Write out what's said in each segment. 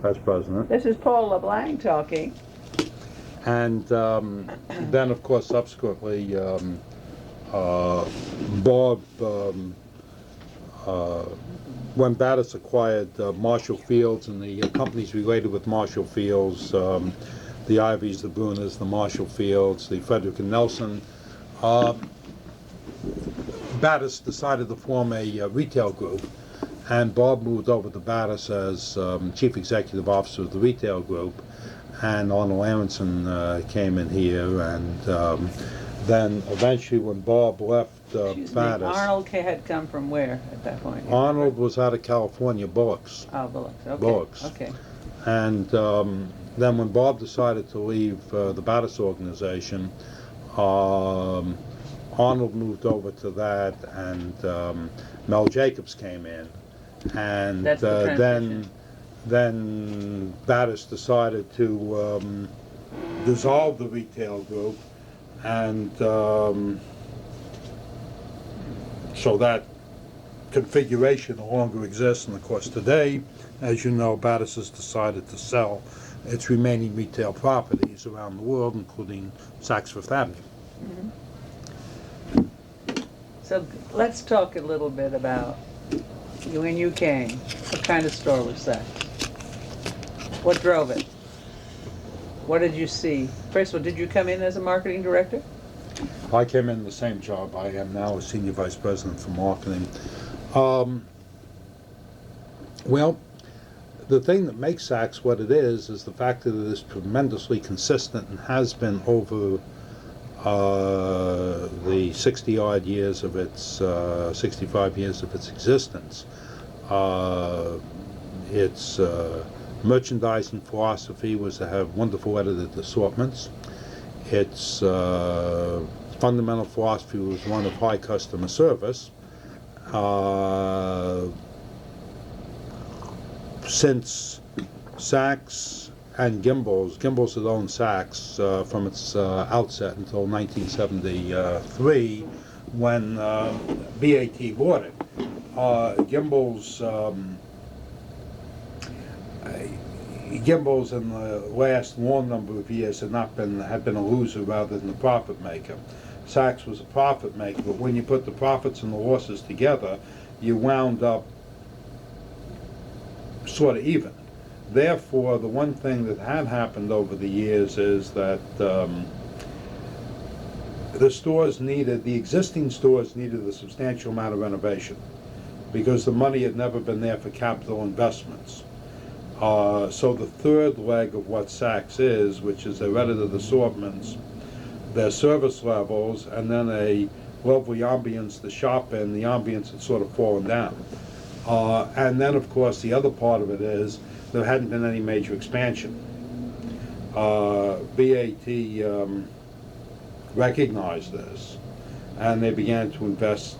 Vice President. This is Paul Leblang talking. And then, of course, subsequently, Bob, when Battis acquired Marshall Fields and the companies related with Marshall Fields, the Ivies, the Brunas, the Marshall Fields, the Frederick and Nelson, Battis decided to form a retail group, and Bob moved over to Battis as Chief Executive Officer of the retail group, and Arnold Aronson came in here, and then eventually when Bob left Battis... Arnold had come from where at that point? Arnold was out of California, Bullocks. Oh, Bullocks, okay. Bullocks. Okay. And then when Bob decided to leave the Battis organization, Arnold moved over to that, and Mel Jacobs came in, and That's the then Battis decided to dissolve the retail group, and so that configuration no longer exists. And of course today, as you know, Battis has decided to sell its remaining retail properties around the world, including Saks Fifth Avenue. Mm-hmm. So let's talk a little bit about when you came. What kind of store was that? What drove it? What did you see? First of all, did you come in as a marketing director? I came in the same job. I am now a senior vice president for marketing. Well, the thing that makes Saks what it is the fact that it is tremendously consistent and has been over the 60-odd years of its, 65 years of its existence. Its merchandising philosophy was to have wonderful edited assortments. Its fundamental philosophy was one of high customer service. Since Saks and Gimbels had owned Saks from its outset until 1973, when BAT bought it. Gimbels in the last long number of years had been a loser rather than a profit maker. Saks was a profit maker, but when you put the profits and the losses together, you wound up sort of even. Therefore, the one thing that had happened over the years is that the existing stores needed a substantial amount of renovation because the money had never been there for capital investments. So the third leg of what Saks is, which is their edited assortments, their service levels, and then a lovely ambience to shop in, the ambience had sort of fallen down. And then, of course, the other part of it is there hadn't been any major expansion. BAT recognized this, and they began to invest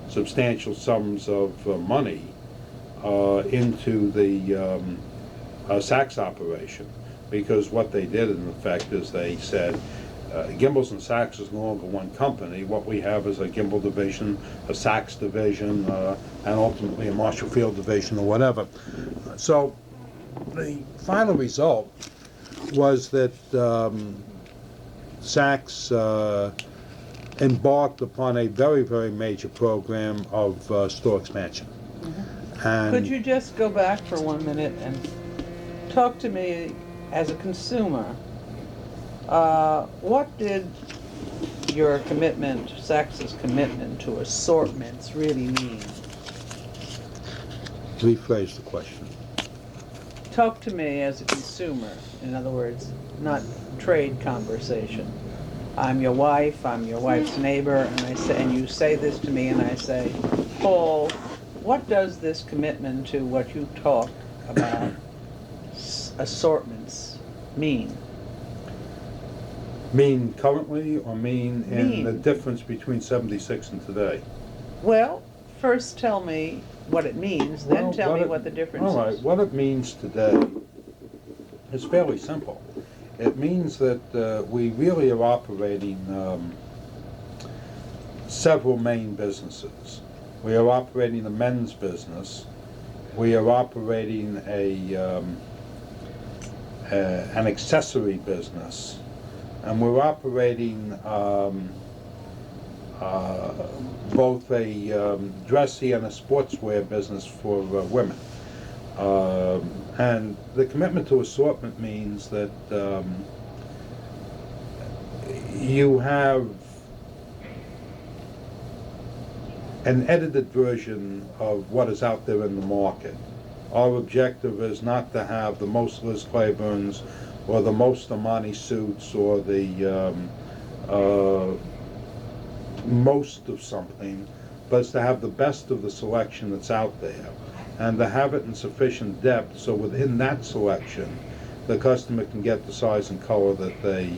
substantial sums of money into the Saks operation, because what they did in effect is they said, Gimbels and Saks is no longer one company. What we have is a Gimbel division, a Saks division, and ultimately a Marshall Field division or whatever. So the final result was that Saks embarked upon a very, very major program of store expansion. Mm-hmm. And could you just go back for 1 minute and talk to me as a consumer? What did your commitment, Saks's commitment to assortments really mean? Rephrase the question. Talk to me as a consumer. In other words, not trade conversation. I'm your wife, I'm your wife's neighbor, and you say this to me, and I say, Paul, what does this commitment to what you talk about assortments mean? Mean currently, or mean in the difference between 76 and today? Well, first tell me what it means, then tell me what the difference is. All right, what it means today is fairly simple. It means that we really are operating several main businesses. We are operating the men's business, We are operating an accessory business, and we're operating both a dressy and a sportswear business for women. And the commitment to assortment means that you have an edited version of what is out there in the market. Our objective is not to have the most Liz Claiborne's or the most Armani suits or the most of something, but it's to have the best of the selection that's out there, and to have it in sufficient depth so within that selection the customer can get the size and color that they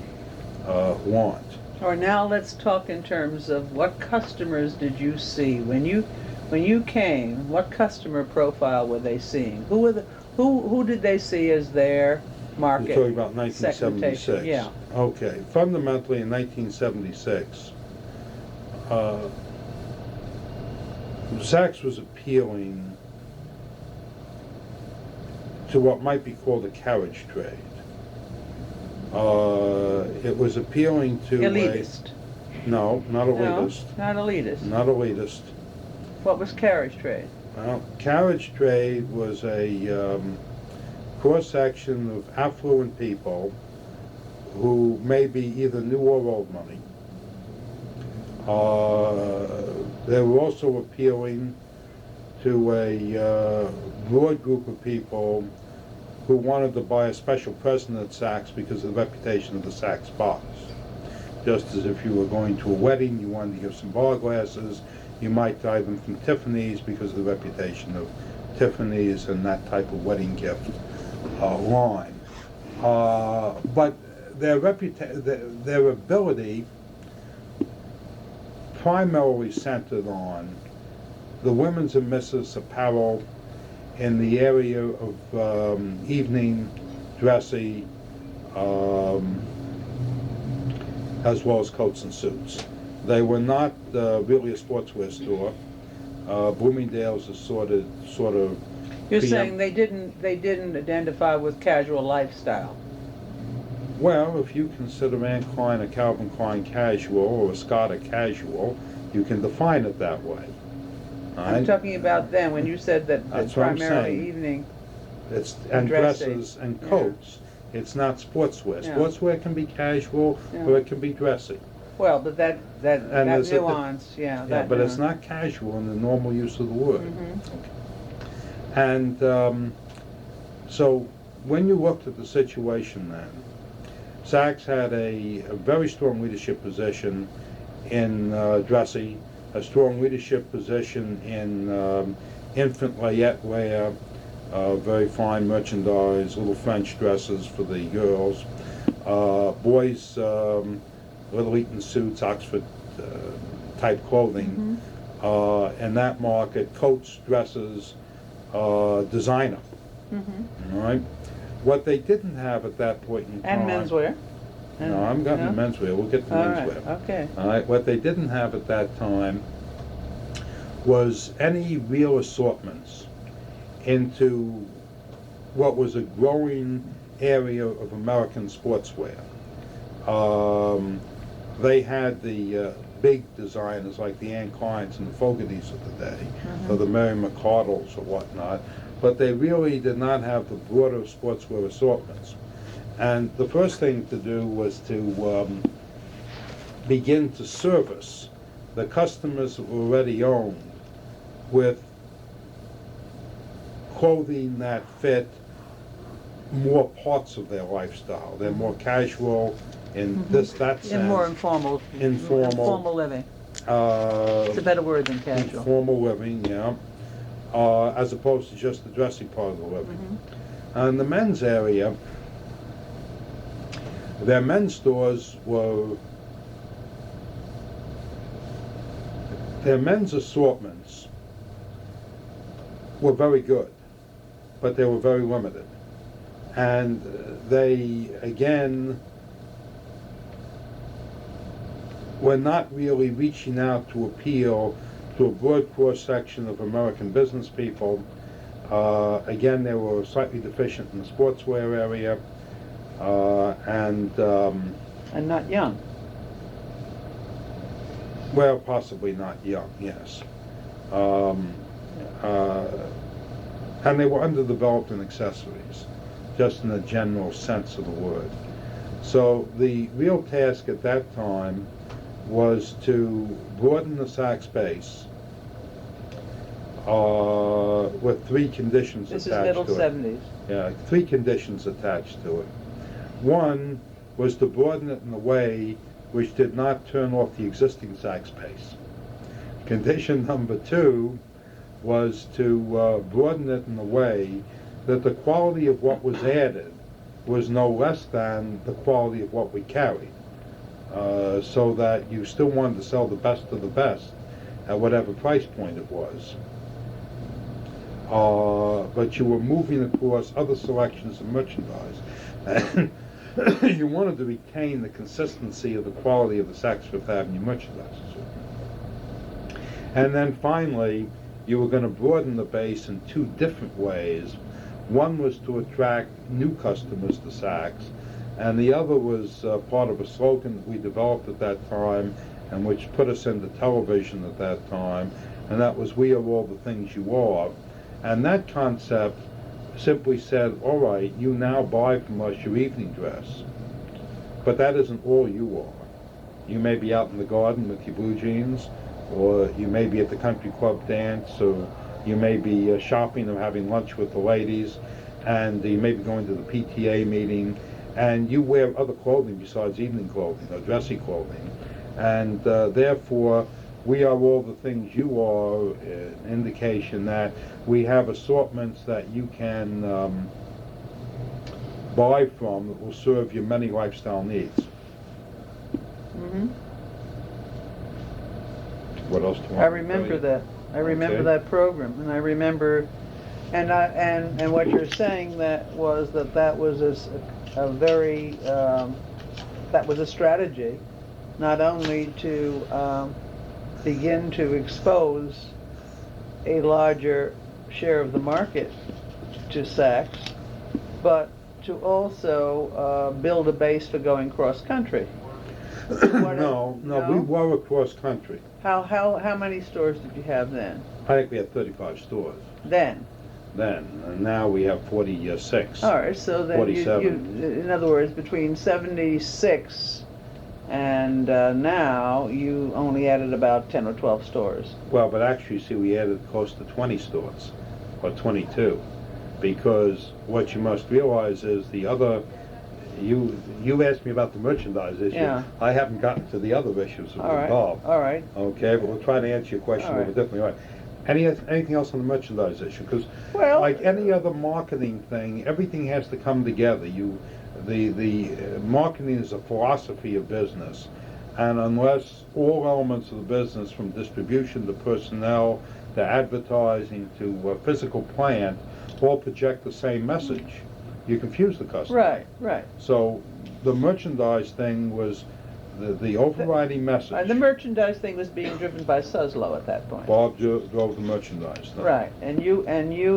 want. Or now let's talk in terms of what customers did you see when you came? What customer profile were they seeing? Who did they see as their market? You're talking about 1976. Segmentation? Yeah. Okay. Fundamentally, in 1976, Saks was appealing to what might be called a carriage trade. It was appealing to Elitist. No, not elitist. No, not elitist. Not elitist. What was carriage trade? Well, carriage trade was a cross-section of affluent people who may be either new or old money. They were also appealing to a broad group of people who wanted to buy a special present at Saks because of the reputation of the Saks box. Just as if you were going to a wedding, you wanted to give some bar glasses, you might buy them from Tiffany's because of the reputation of Tiffany's and that type of wedding gift line. But their ability primarily centered on the women's and misses apparel in the area of evening, dressy, as well as coats and suits. They were not really a sportswear store. Bloomingdale's is sort of. You're saying they didn't identify with casual lifestyle. Well, if you consider Anne Klein a Calvin Klein casual or a Scott a casual, you can define it that way. I'm talking about then, when you said that That's what I'm primarily saying. evening. And dressy. dresses and coats. Yeah. It's not sportswear. Yeah. Sportswear can be casual or it can be dressy. Well, but that there's nuance, Yeah, that but nuance. it's not casual in the normal use of the word. Mm-hmm. And so when you looked at the situation then, Saks had a very strong leadership position in dressy, a strong leadership position in infant layette wear, very fine merchandise, little French dresses for the girls, boys, Little Eaton suits, Oxford type clothing, in that market, coats, dresses, designer. Mm-hmm. All right. What they didn't have at that point in time. And menswear. No, I'm getting to menswear. We'll get to menswear. Right. Okay. All right. What they didn't have at that time was any real assortments into what was a growing area of American sportswear. They had the big designers like the Anne Kleins and the Fogartys of the day, or the Mary McCardles or whatnot, but they really did not have the broader sportswear assortments. And the first thing to do was to begin to service the customers that were already owned with clothing that fit more parts of their lifestyle. They're more casual in that sense. In more informal living. It's a better word than casual. Informal living, yeah. As opposed to just the dressy part of the living. In the men's area, their men's stores were, their men's assortments were very good, but they were very limited. And they, again, were not really reaching out to appeal to a broad cross-section of American business people. Again, they were slightly deficient in the sportswear area, and not young. well, possibly not young, yes. And they were underdeveloped in accessories, just in the general sense of the word. So the real task at that time was to broaden the Saks base with three conditions This attached is middle to it. 70s. Yeah, three conditions attached to it. One was to broaden it in a way which did not turn off the existing Saks base. Condition number two was to broaden it in a way that the quality of what was added was no less than the quality of what we carried, so that you still wanted to sell the best of the best at whatever price point it was. But you were moving across other selections of merchandise. And you wanted to retain the consistency of the quality of the Saks Fifth Avenue merchandise. And then finally, you were going to broaden the base in two different ways. One was to attract new customers to Saks, and the other was part of a slogan that we developed at that time and which put us into television at that time, and that was, "We are all the things you are." And that concept simply said, all right, you now buy from us your evening dress, but that isn't all you are. You may be out in the garden with your blue jeans, or you may be at the country club dance, or you may be shopping or having lunch with the ladies, and you may be going to the PTA meeting, and you wear other clothing besides evening clothing or dressy clothing. And therefore, we are all the things you are, an indication that we have assortments that you can buy from that will serve your many lifestyle needs. Mm-hmm. What else do you want? I remember that. I remember Okay. that program, and I remember, and what you're saying that was that was a very that was a strategy, not only to begin to expose a larger share of the market to Saks, but to also build a base for going cross country. No, we were across country. How many stores did you have then? I think we had 35 stores Then. and now we have 46. All right, so then 47. in other words, between 76 and now, you only added about 10 or 12 stores. Well, but actually, see, we added close to 20 stores, or 22, because what you must realize is the other, you asked me about the merchandise issue. Yeah. I haven't gotten to the other issues that All were right, involved. all right. Okay, but we'll try to answer your question All a little bit differently. All right. Anything else on the merchandise issue? Because Well, like any other marketing thing, everything has to come together. The marketing is a philosophy of business, and unless all elements of the business, from distribution to personnel to advertising to physical plant, all project the same message, you confuse the customer. Right. So the merchandise thing was the overriding message. The merchandise thing was being driven by Suzlow at that point. Bob drove the merchandise thing. Right, and you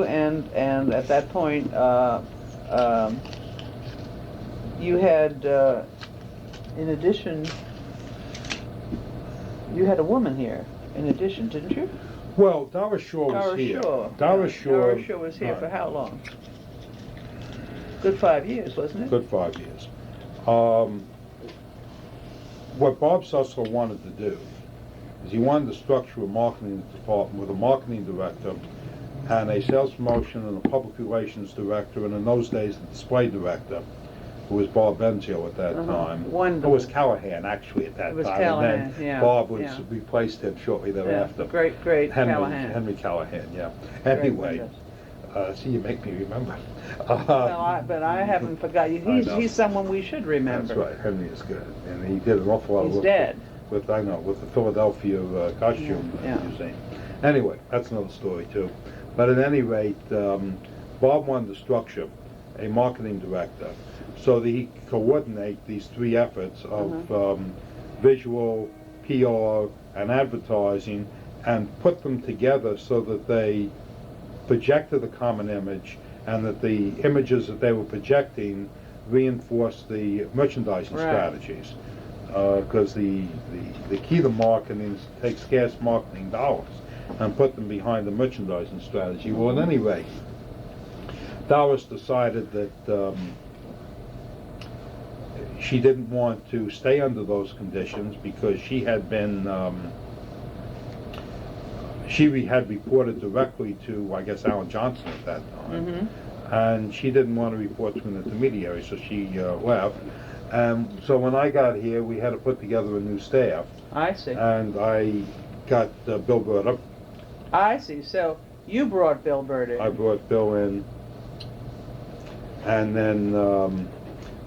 at that point, you had, in addition, you had a woman here. In addition, didn't you? Well, Doris Shaw was here. Doris Shaw. Doris Shaw was here right. for how long? Good 5 years, wasn't it? Good 5 years. What Bob Sussler wanted to do is he wanted to structure a marketing department with a marketing director and a sales promotion and a public relations director, and in those days the display director, who was Bob Benzio at that time. Wonderful. It was Callahan actually at that It was time. Callahan, and then yeah, Bob was yeah. replaced him shortly thereafter. Great Callahan. Henry Callahan, yeah. Great Anyway, wonders. see, you make me remember. But I haven't forgotten. I know. He's someone we should remember. That's right. Henry is good, and he did an awful lot of He's work dead. with the Philadelphia costume Yeah. museum. Anyway, that's another story too. But at any rate, Bob wanted to structure a marketing director so that he could coordinate these three efforts of visual, PR, and advertising, and put them together so that they projected a common image, and that the images that they were projecting reinforced the merchandising strategies. Because the key to marketing is to take scarce marketing dollars and put them behind the merchandising strategy. Well, at any rate, Dallas decided that she didn't want to stay under those conditions because she had been had reported directly to, I guess, Alan Johnson at that time, and she didn't want to report to an intermediary, so she left. So when I got here, we had to put together a new staff. I see. And I got Bill Bird up. I see. So you brought Bill Bird in. I brought Bill in, and then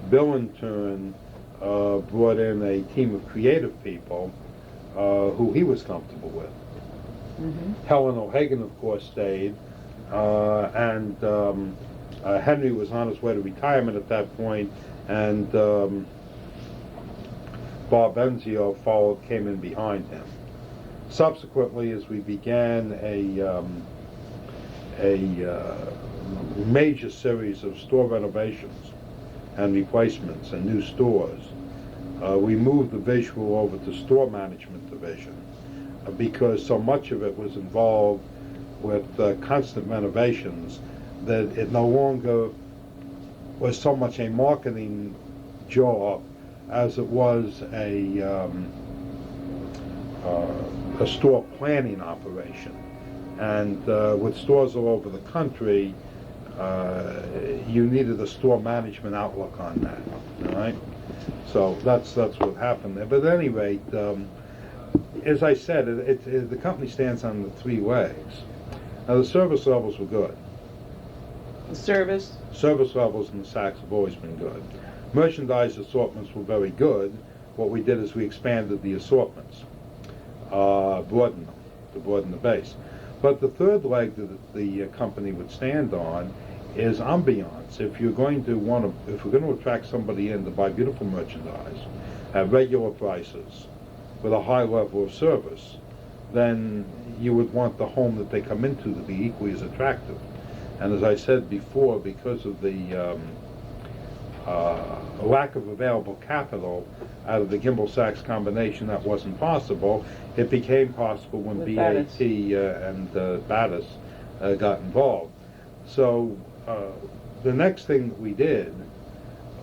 Bill in turn brought in a team of creative people who he was comfortable with. Helen O'Hagan, of course, stayed, and Henry was on his way to retirement at that point, and Bob Enzio came in behind him. Subsequently, as we began a major series of store renovations and replacements and new stores, we moved the visual over to store management division because so much of it was involved with constant renovations that it no longer was so much a marketing job as it was a store planning operation. And with stores all over the country, you needed a store management outlook on that, all right? So that's what happened there. But at any rate, as I said, the company stands on the three legs. Now, the service levels were good. The service? Service levels in the Saks have always been good. Merchandise assortments were very good. What we did is we expanded the assortments, broadened them, to broaden the base. But the third leg that the company would stand on is ambiance. If we're going to attract somebody in to buy beautiful merchandise at regular prices with a high level of service, then you would want the home that they come into to be equally as attractive. And as I said before, because of the lack of available capital out of the Gimbel-Saks combination, that wasn't possible. It became possible when BAT and Battis got involved. So the next thing that we did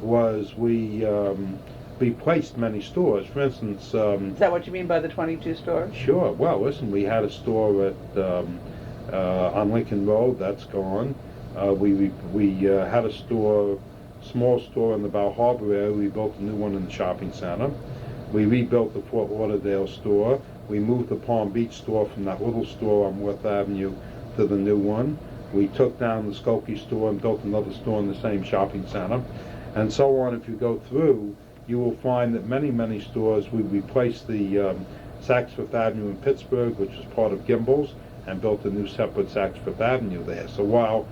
was we replaced many stores. For instance... is that what you mean by the 22 stores? Sure. Well, listen, we had a store at on Lincoln Road. That's gone. We had a small store in the Bal Harbor area. We built a new one in the shopping center. We rebuilt the Fort Lauderdale store. We moved the Palm Beach store from that little store on Worth Avenue to the new one. We took down the Skokie store and built another store in the same shopping center, and so on. If you go through, you will find that many stores, we replaced the Saks Fifth Avenue in Pittsburgh, which was part of Gimbel's, and built a new separate Saks Fifth Avenue there. So while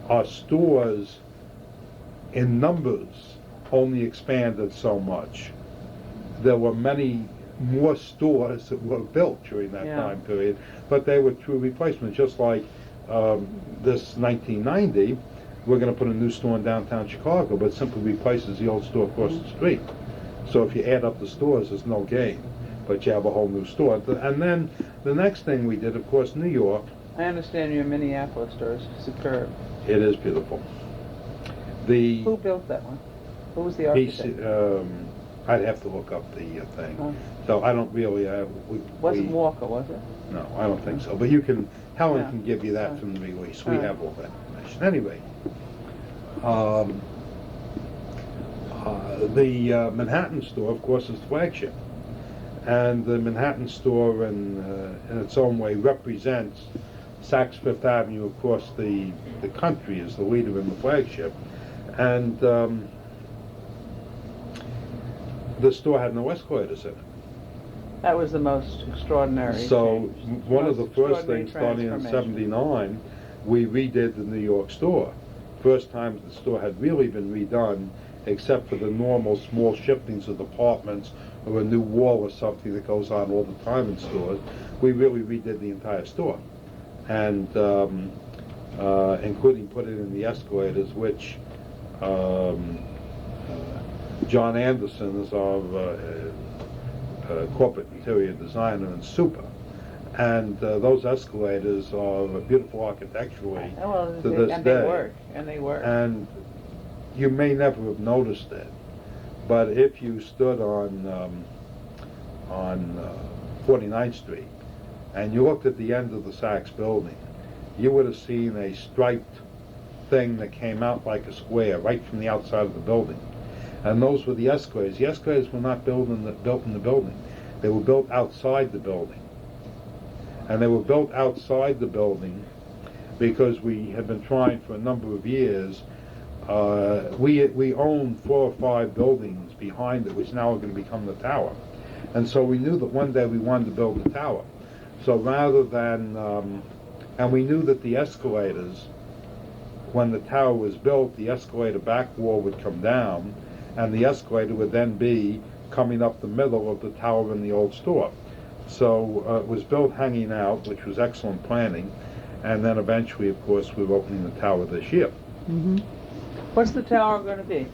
our stores in numbers only expanded so much, there were many more stores that were built during that time period, but they were true replacements. Just like this 1990, we're going to put a new store in downtown Chicago, but it simply replaces the old store across the street. So if you add up the stores, there's no gain, but you have a whole new store. And then the next thing we did, of course, New York. I understand your Minneapolis store is superb. It is beautiful. Who built that one? Who was the architect? I'd have to look up the thing. Oh. So I don't really... wasn't Walker, was it? No, I don't think so. But Helen can give you that from the release. We have all that information. Anyway, the Manhattan store, of course, is the flagship. And the Manhattan store, in its own way, represents Saks Fifth Avenue across the country as the leader in the flagship. And the store had no escalators in it. That was the most extraordinary So change. one of the first things, starting in '79, we redid the New York store. First time the store had really been redone, except for the normal small shiftings of departments or a new wall or something that goes on all the time in stores. We really redid the entire store. And including putting in the escalators, which John Anderson is our corporate interior designer and super. And those escalators are beautiful architecturally to this and day. They work. And you may never have noticed it, but if you stood on 49th Street and you looked at the end of the Saks building, you would have seen a striped thing that came out like a square right from the outside of the building. And those were the escalators. The escalators were not built in the building. They were built outside the building. And they were built outside the building because we had been trying for a number of years. We own 4 or 5 buildings behind it, which now are going to become the tower. And so we knew that one day we wanted to build the tower. So rather than, and we knew that the escalators, when the tower was built, the escalator back wall would come down, and the escalator would then be coming up the middle of the tower in the old store. So it was built hanging out, which was excellent planning, and then eventually, of course, we were opening the tower this year. Mm-hmm. What's the tower going to be?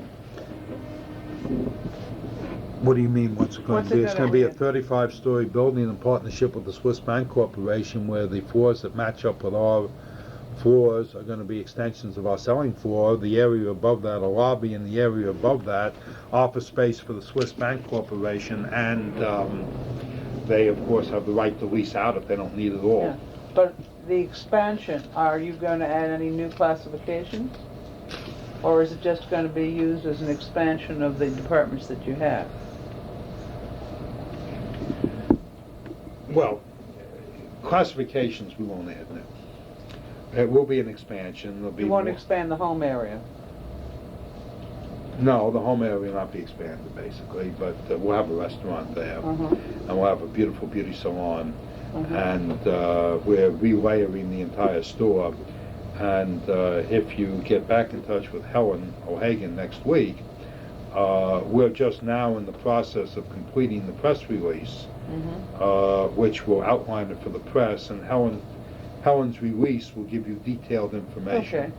What do you mean, what's it going to be? It's going to be a be? 35-story building in partnership with the Swiss Bank Corporation, where the floors that match up with our floors are going to be extensions of our selling floor. The area above that, a lobby, and the area above that, office space for the Swiss Bank Corporation, and they, of course, have the right to lease out if they don't need it all. Yeah. But the expansion, are you going to add any new classifications? Or is it just going to be used as an expansion of the departments that you have? Well, classifications we won't add now. It will be an expansion. There'll be You won't more. expand the home area? No, the home area will not be expanded, basically, but we'll have a restaurant there, and we'll have a beautiful beauty salon, and we're relayering the entire store. And if you get back in touch with Helen O'Hagan next week, we're just now in the process of completing the press release, which will outline it for the press, and Helen's release will give you detailed information. Okay.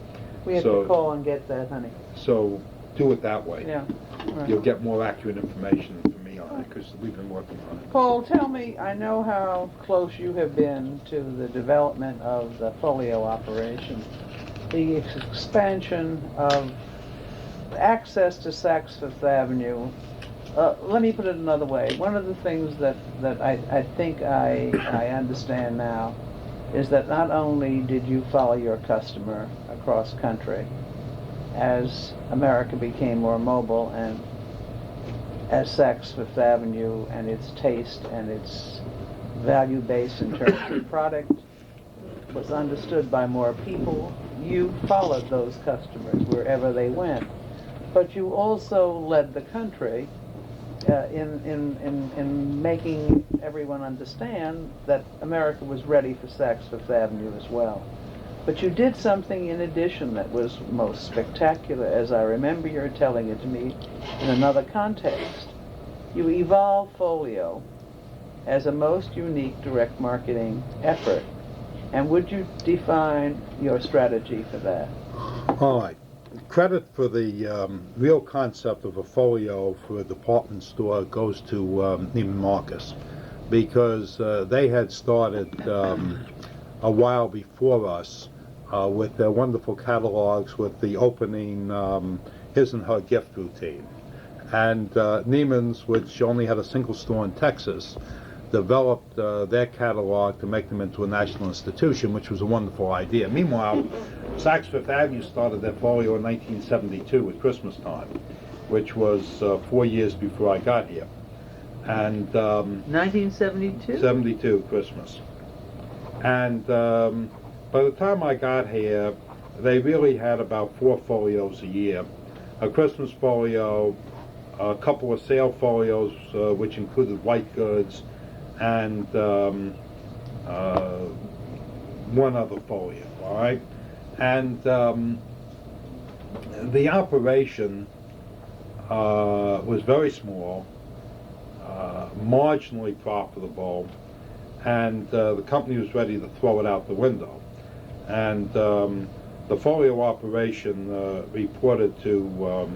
We have to call and get that, honey. So do it that way. Yeah. Right. You'll get more accurate information from me on it, because we've been working on it. Paul, tell me, I know how close you have been to the development of the folio operation. The expansion of access to Saks Fifth Avenue. Let me put it another way. One of the things that I think I understand now is that not only did you follow your customer across country as America became more mobile, and as Saks Fifth Avenue and its taste and its value base in terms of product was understood by more people, you followed those customers wherever they went. But you also led the country in making everyone understand that America was ready for Saks Fifth Avenue as well. But you did something in addition that was most spectacular, as I remember you're telling it to me in another context. You evolved Folio as a most unique direct marketing effort. And would you define your strategy for that? All right. Credit for the real concept of a folio for a department store goes to Neiman Marcus, because they had started a while before us with their wonderful catalogs with the opening his and her gift routine. And Neiman's, which only had a single store in Texas, developed their catalog to make them into a national institution, which was a wonderful idea. Meanwhile, Saks Fifth Avenue started their folio in 1972 at Christmas time, which was 4 years before I got here. And 1972? 72 Christmas. And by the time I got here, they really had about 4 folios a year. A Christmas folio, a couple of sale folios, which included white goods, and one other folio, all right? And the operation was very small, marginally profitable, and the company was ready to throw it out the window. And the folio operation reported to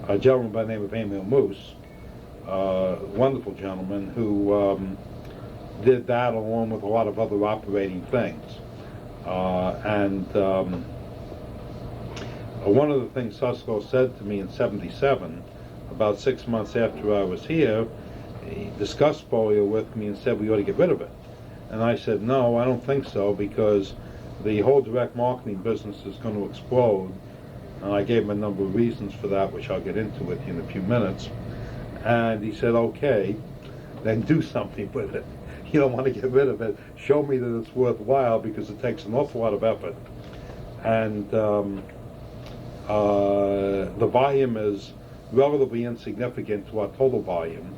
a gentleman by the name of Emil Moose, wonderful gentleman, who did that along with a lot of other operating things. One of the things Susco said to me in '77, about 6 months after I was here, he discussed folio with me and said we ought to get rid of it. And I said, no, I don't think so, because the whole direct marketing business is going to explode. And I gave him a number of reasons for that, which I'll get into with you in a few minutes. And he said, okay, then do something with it. You don't want to get rid of it. Show me that it's worthwhile, because it takes an awful lot of effort. And the volume is relatively insignificant to our total volume.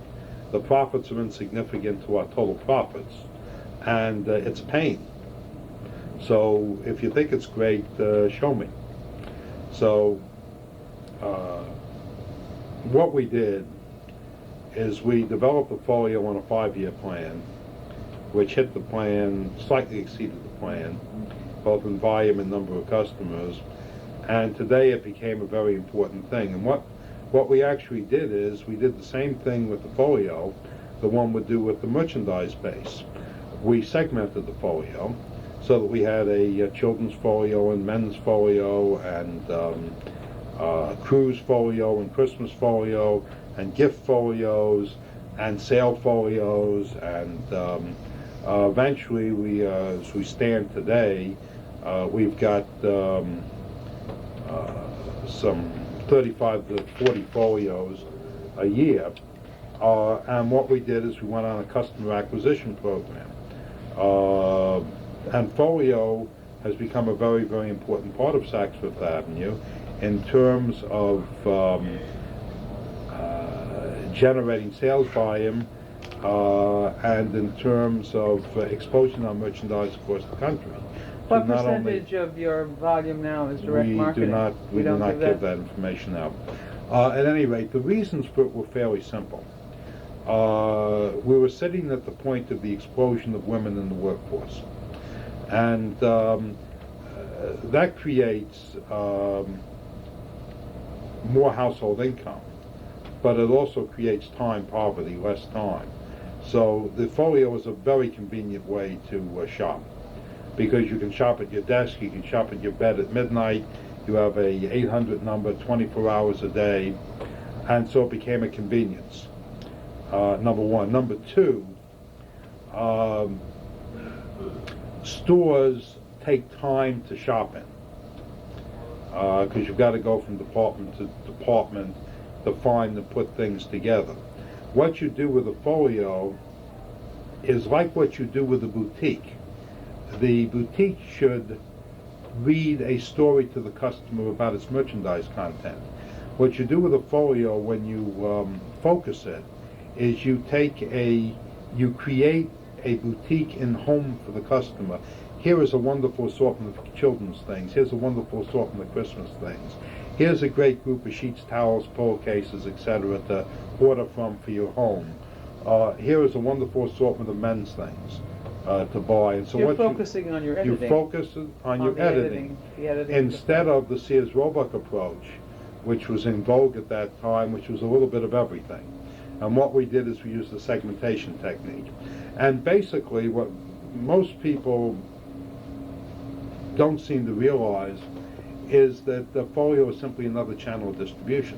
The profits are insignificant to our total profits. And it's pain. So if you think it's great, show me. So what we did is we developed a folio on a 5-year plan, which hit the plan, slightly exceeded the plan, both in volume and number of customers. And today it became a very important thing. And what we actually did is we did the same thing with the folio the one would do with the merchandise base. We segmented the folio so that we had a children's folio and men's folio and cruise folio and Christmas folio and gift folios and sale folios, and eventually we, as we stand today, we've got some 35 to 40 folios a year. And what we did is we went on a customer acquisition program. And folio has become a very, very important part of Saks Fifth Avenue in terms of generating sales volume and in terms of exposing our merchandise across the country. What percentage of your volume now is direct marketing? We do not give that information out. At any rate, the reasons for it were fairly simple. We were sitting at the point of the explosion of women in the workforce. And that creates more household income, but it also creates time poverty, less time. So the folio is a very convenient way to shop, because you can shop at your desk, you can shop at your bed at midnight, you have a 800 number 24 hours a day, and so it became a convenience, number one. Number two, stores take time to shop in, because you've got to go from department to department to find and put things together. What you do with a folio is like what you do with a boutique. The boutique should read a story to the customer about its merchandise content. What you do with a folio when you focus it is you create a boutique in home for the customer. Here is a wonderful assortment of children's things. Here's a wonderful assortment of Christmas things. Here's a great group of sheets, towels, pillowcases, etc. to order from for your home. Here is a wonderful assortment of men's things to buy. And so you're focusing on your editing. You focus on your editing. The editing instead of the Sears Roebuck approach, which was in vogue at that time, which was a little bit of everything. And what we did is we used the segmentation technique. And basically what most people don't seem to realize is that the folio is simply another channel of distribution.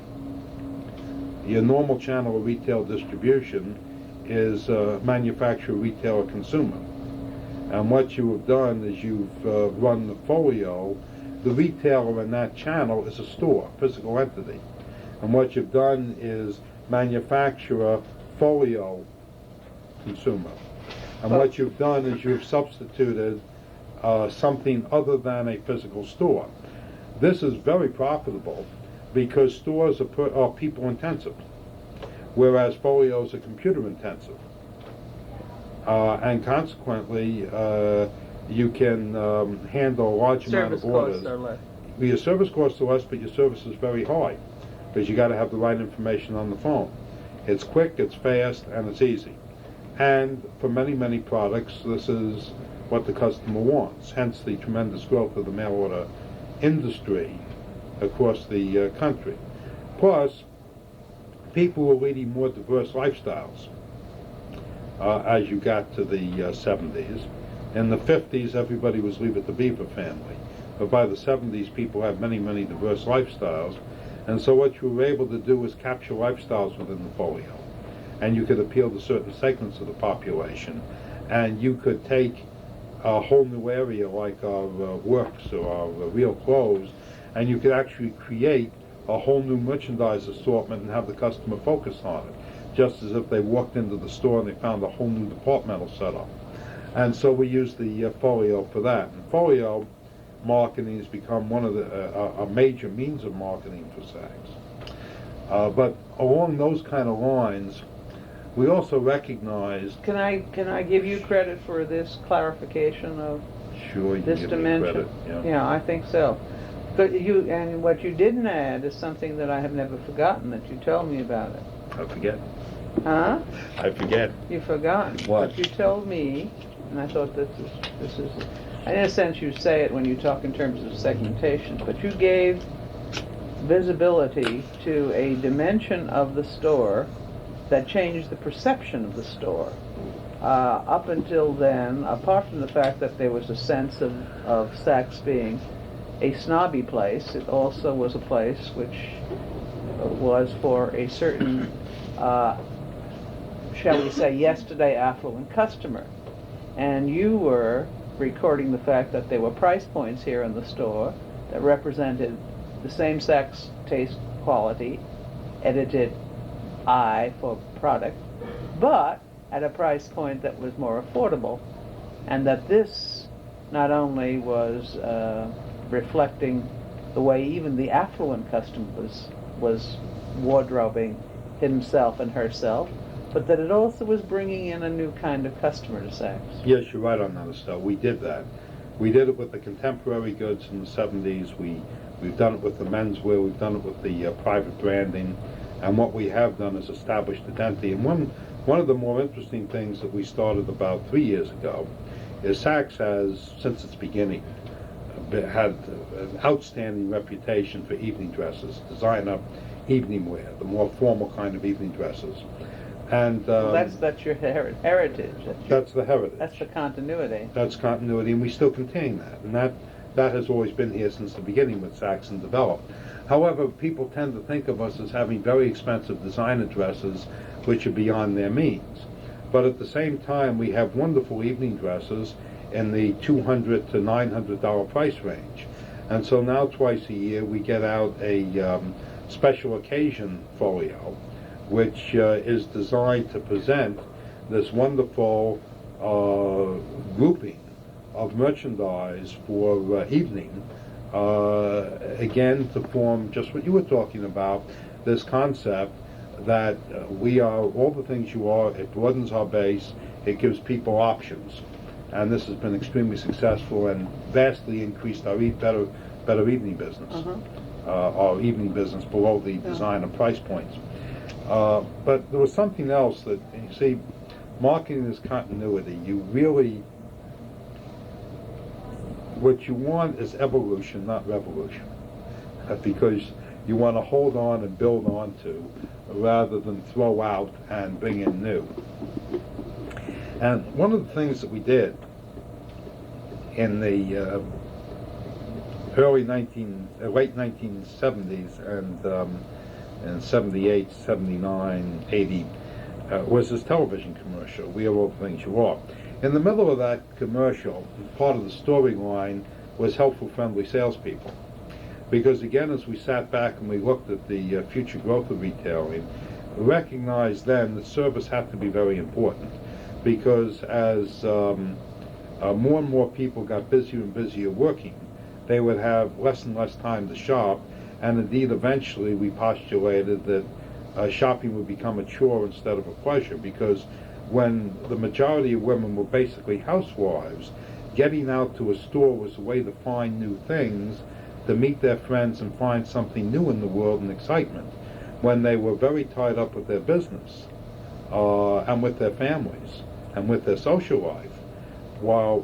Your normal channel of retail distribution is manufacturer, retailer, consumer. And what you have done is you've run the folio. The retailer in that channel is a store, physical entity. And what you've done is manufacturer, folio, consumer. And what you've done is you've substituted something other than a physical store. This is very profitable because stores are people intensive, whereas folios are computer intensive. And consequently, you can handle a large amount of orders. Service costs are less. Your service costs are less, but your service is very high, because you got to have the right information on the phone. It's quick, it's fast, and it's easy. And for many, many products, this is what the customer wants, hence the tremendous growth of the mail order industry across the country. Plus, people were leading more diverse lifestyles as you got to the 70s. In the 50s, everybody was Leave It to Beaver family. But by the 70s, people had many, many diverse lifestyles. And so what you were able to do was capture lifestyles within the folio. And you could appeal to certain segments of the population. And you could take a whole new area like our works or our real clothes, and you could actually create a whole new merchandise assortment and have the customer focus on it, just as if they walked into the store and they found a whole new departmental setup. And so we use the folio for that. And folio marketing has become one of a major means of marketing for Saks. But along those kind of lines, we also recognize. Can I give you credit for this clarification of Sure, you this can give me dimension? credit. Yeah, I think so. But and what you didn't add is something that I have never forgotten that you told me about it. I forget. Huh? I forget. You've forgotten. What? But you told me, and I thought this is, in a sense you say it when you talk in terms of segmentation, but you gave visibility to a dimension of the store that changed the perception of the store. Up until then, apart from the fact that there was a sense of Saks being a snobby place, it also was a place which was for a certain, shall we say, yesterday affluent customer. And you were recording the fact that there were price points here in the store that represented the same Saks taste, quality, edited eye for product, but at a price point that was more affordable, and that this not only was reflecting the way even the affluent customer was wardrobing himself and herself, but that it also was bringing in a new kind of customer to Saks. Yes, you're right on that, Estelle. We did that. We did it with the contemporary goods in the 70s. We've done it with the menswear. We've done it with the private branding. And what we have done is established identity. And one of the more interesting things that we started about 3 years ago is Saks has, since its beginning, had an outstanding reputation for evening dresses, designer evening wear, the more formal kind of evening dresses. And that's your heritage. That's the heritage. That's the continuity. That's continuity, and we still contain that. And that has always been here since the beginning with Saks and developed. However, people tend to think of us as having very expensive designer dresses which are beyond their means. But at the same time, we have wonderful evening dresses in the $200 to $900 price range. And so now twice a year we get out a special occasion folio, which is designed to present this wonderful grouping of merchandise for evening, again to form just what you were talking about, this concept that we are all the things you are. It broadens our base, it gives people options, and this has been extremely successful and vastly increased our better evening business, our evening business below the designer price points. But there was something else that, you see, marketing is continuity. You really, what you want is evolution, not revolution, because you want to hold on and build on to rather than throw out and bring in new. And one of the things that we did in the late 1970s and 78, 79, 80, was this television commercial, We Are All the Things You Are. In the middle of that commercial, part of the storyline was helpful, friendly salespeople. Because again, as we sat back and we looked at the future growth of retailing, we recognized then that service had to be very important. Because as more and more people got busier and busier working, they would have less and less time to shop, and indeed eventually we postulated that shopping would become a chore instead of a pleasure, because when the majority of women were basically housewives, getting out to a store was a way to find new things, to meet their friends and find something new in the world and excitement, when they were very tied up with their business and with their families and with their social life. while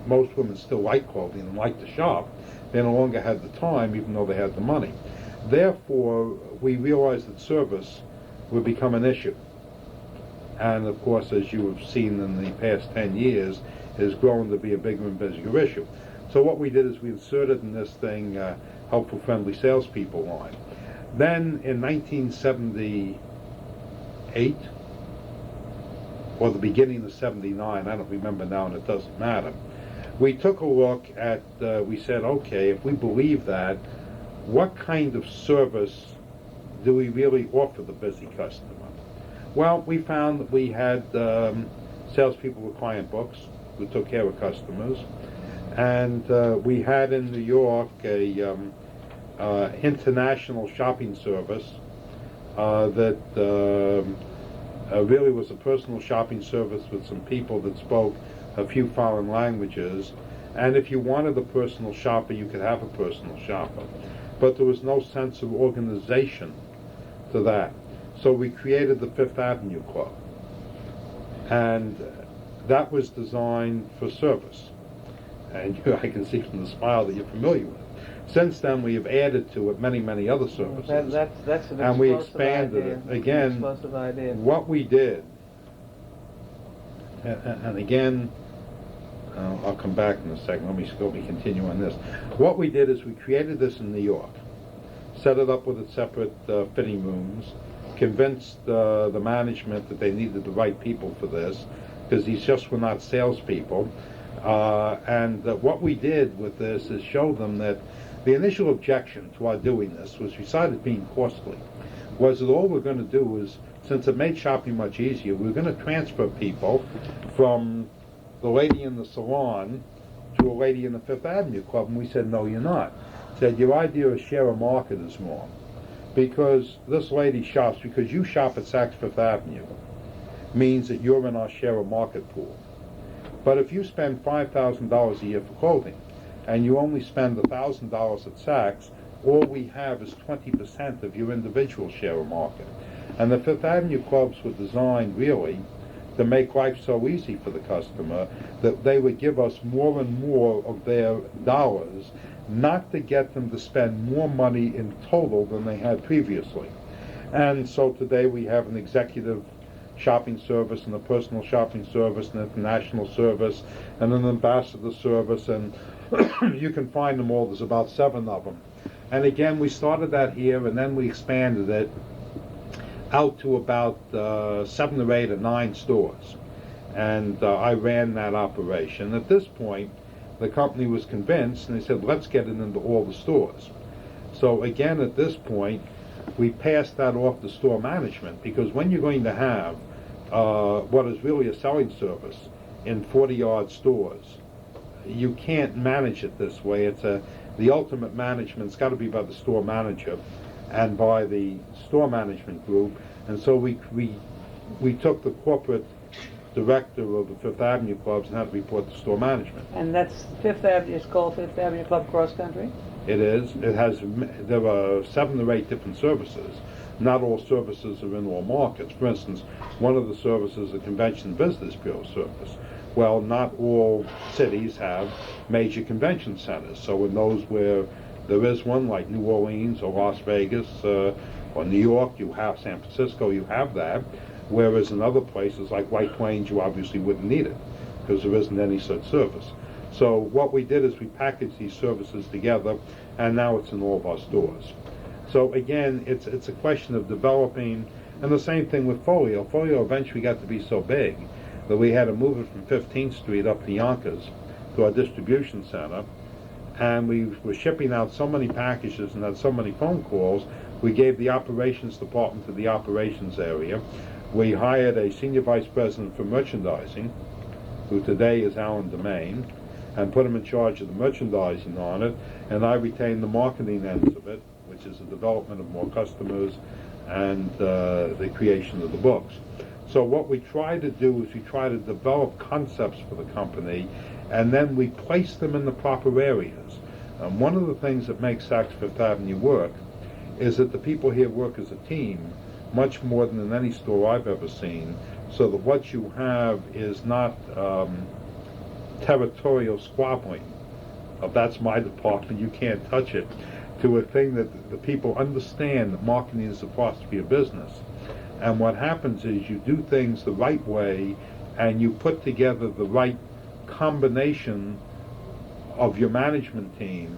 most women still like clothing and like to shop, they no longer had the time, even though they had the money. Therefore, we realized that service would become an issue. And of course, as you have seen in the past 10 years, has grown to be a bigger and bigger issue. So what we did is we inserted in this thing helpful, friendly salespeople line. Then in 1978, or the beginning of 79, I don't remember now and it doesn't matter, we took a look at, we said, okay, if we believe that, what kind of service do we really offer the busy customer? Well, we found that we had salespeople with client books who took care of customers, and we had in New York a international shopping service that really was a personal shopping service with some people that spoke a few foreign languages, and if you wanted a personal shopper, you could have a personal shopper, but there was no sense of organization to that. So we created the Fifth Avenue Club, and that was designed for service. And I can see from the smile that you're familiar with. Since then, we have added to it many, many other services. That's an and we explosive expanded idea. it. Again, Explosive idea. what we did, and again, I'll come back in a second. Let me continue on this. What we did is we created this in New York, set it up with its separate fitting rooms, convinced the management that they needed the right people for this, because these just were not salespeople. And what we did with this is show them that the initial objection to our doing this was, besides it being costly, was that all we're going to do is, since it made shopping much easier, we're going to transfer people from the lady in the salon to a lady in the Fifth Avenue Club. And we said, no, you're not. Said, your idea of share a market is wrong. Because this lady shops, because you shop at Saks Fifth Avenue, means that you're in our share a market pool. But if you spend $5,000 a year for clothing, and you only spend $1,000 at Saks, all we have is 20% of your individual share of market. And the Fifth Avenue clubs were designed really to make life so easy for the customer that they would give us more and more of their dollars, not to get them to spend more money in total than they had previously. And so today we have an executive shopping service and a personal shopping service and an international service and an ambassador service, and you can find them all. There's about 7 of them. And again, we started that here, and then we expanded it out to about 7 or 8 or 9 stores. And I ran that operation. At this point, the company was convinced, and they said, let's get it into all the stores. So again, at this point, we passed that off to store management, because when you're going to have what is really a selling service in 40-yard stores, you can't manage it this way. It's the ultimate management's got to be by the store manager and by the store management group. And so we took the corporate director of the Fifth Avenue clubs and had to report to store management. And that's Fifth Avenue. It's called Fifth Avenue Club Cross Country. It is. It has. There are 7 or 8 different services. Not all services are in all markets. For instance, one of the services is a Convention Visitors Bureau service. Well, not all cities have major convention centers. So in those where there is one, like New Orleans or Las Vegas or New York, you have San Francisco, you have that. Whereas in other places like White Plains, you obviously wouldn't need it because there isn't any such service. So what we did is we packaged these services together, and now it's in all of our stores. So again, it's a question of developing, and the same thing with Folio. Folio eventually got to be so big that we had to move it from 15th Street up to Yonkers to our distribution center, and we were shipping out so many packages and had so many phone calls, we gave the operations department to the operations area. We hired a senior vice president for merchandising, who today is Alan Demain, and put him in charge of the merchandising on it, and I retained the marketing ends of it, which is the development of more customers and the creation of the books. So what we try to do is we try to develop concepts for the company, and then we place them in the proper areas. One of the things that makes Saks Fifth Avenue work is that the people here work as a team, much more than in any store I've ever seen, so that what you have is not territorial squabbling of that's my department, you can't touch it, to a thing that the people understand that marketing is supposed to be a business. And what happens is you do things the right way, and you put together the right combination of your management team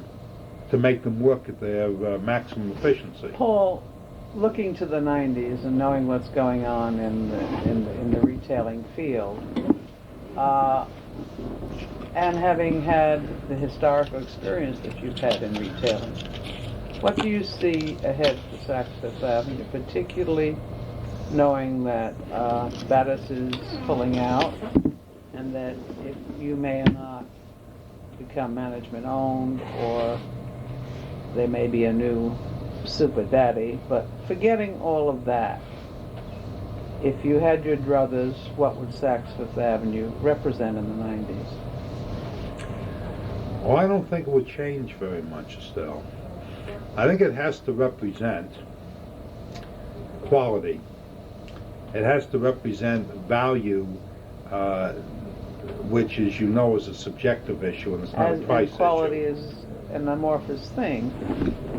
to make them work at their maximum efficiency. Paul, looking to the 90s and knowing what's going on in the retailing field, and having had the historical experience that you've had in retailing, what do you see ahead for Saks Fifth Avenue, particularly knowing that Battis is pulling out, and that if you may not become management owned, or there may be a new super daddy, but forgetting all of that, if you had your druthers, what would Saks Fifth Avenue represent in the 90s? Well, I don't think it would change very much, Estelle. I think it has to represent quality. It has to represent value, which, as you know, is a subjective issue, and it's not a price issue. Quality is an amorphous thing.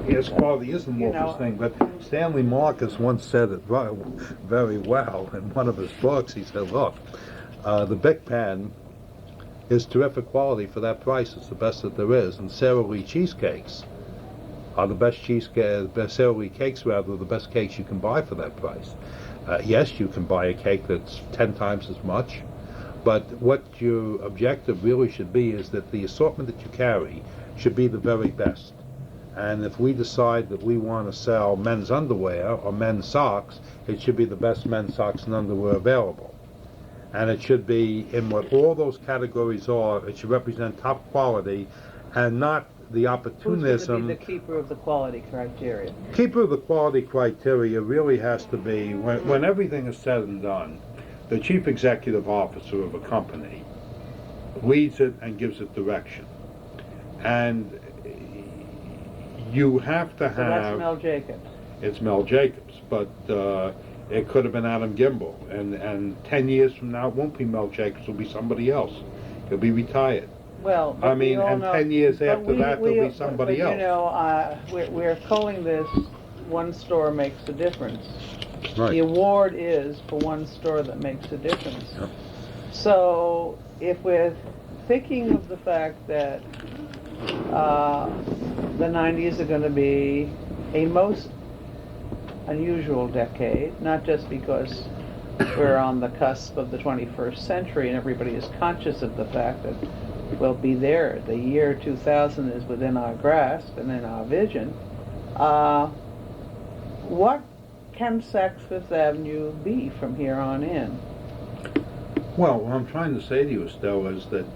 Yes, quality is an amorphous thing, but Stanley Marcus once said it very well in one of his books. He said, look, the Bic pen is terrific quality for that price. It's the best that there is. And Sara Lee cheesecakes are the best Sara Lee cakes, rather, the best cakes you can buy for that price. Yes, you can buy a cake that's 10 times as much, but what your objective really should be is that the assortment that you carry should be the very best. And if we decide that we want to sell men's underwear or men's socks, it should be the best men's socks and underwear available. And it should be, in what all those categories are, it should represent top quality and not the opportunism. Who's going to be the keeper of the quality criteria? Keeper of the quality criteria really has to be, when everything is said and done, the chief executive officer of a company leads it and gives it direction. And you have to have... So that's Mel Jacobs. It's Mel Jacobs, but it could have been Adam Gimbel. And 10 years from now, it won't be Mel Jacobs, it'll be somebody else. He'll be retired. Well, I mean, and know, 10 years after that, there'll be somebody else. You know, we're calling this one store makes a difference. Right. The award is for one store that makes a difference. Yep. So if we're thinking of the fact that the 90s are going to be a most unusual decade, not just because we're on the cusp of the 21st century and everybody is conscious of the fact that we'll be there. The year 2000 is within our grasp and in our vision. What can Saks Fifth Avenue be from here on in? Well, what I'm trying to say to you, Estelle, is that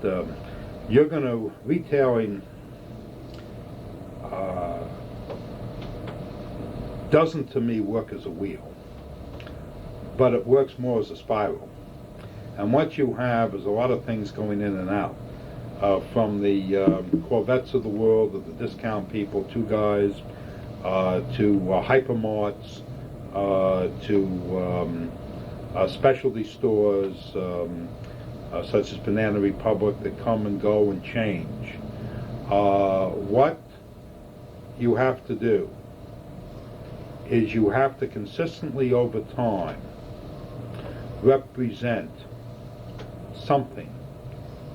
you're going to, retailing doesn't, to me, work as a wheel, but it works more as a spiral. And what you have is a lot of things going in and out, from the Corvettes of the world, of the discount people, to guys, to hypermarts, to specialty stores, such as Banana Republic, that come and go and change. What you have to do is you have to consistently over time represent something.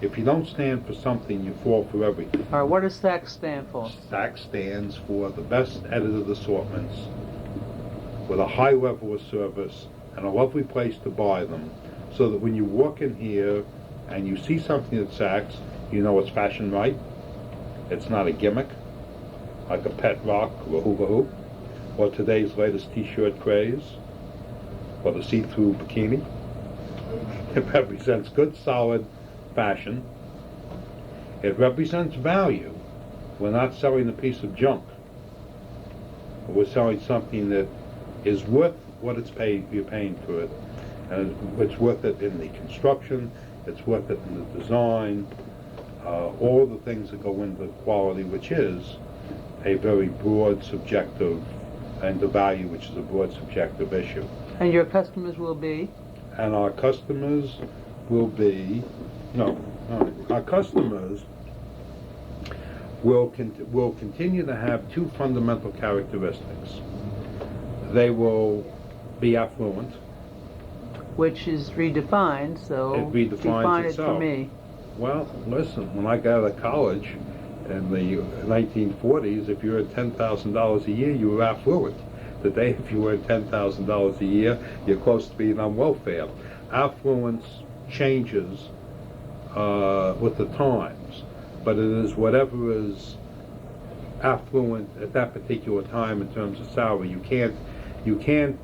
If you don't stand for something, you fall for everything. All right, what does Saks stand for? Saks stands for the best edited assortments with a high level of service and a lovely place to buy them, so that when you walk in here and you see something at Saks, you know it's fashion right. It's not a gimmick, like a pet rock or a hula hoop, or today's latest t-shirt craze, or the see-through bikini. It represents good, solid fashion. It represents value. We're not selling a piece of junk. We're selling something that is worth what you're paying for it. And it's worth it in the construction, it's worth it in the design, all the things that go into quality, which is a very broad subjective, and the value, which is a broad subjective issue. And your customers will be? and our customers will be, no, our customers will continue to have two fundamental characteristics. They will be affluent. Which is redefined, so It redefines define it itself. for me. Well, listen, when I got out of college in the 1940s, if you earned $10,000 a year, you were affluent. Today, if you earn $10,000 a year, you're close to being on welfare. Affluence changes with the times, but it is whatever is affluent at that particular time in terms of salary. You can't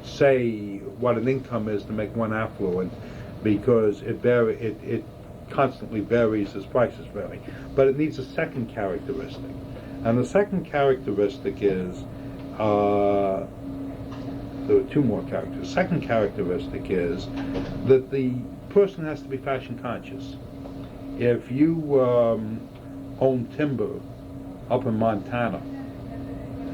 say what an income is to make one affluent, because it constantly varies as prices vary. But it needs a second characteristic, and the second characteristic is there are two more characters. The second characteristic is that the person has to be fashion conscious. If you own timber up in Montana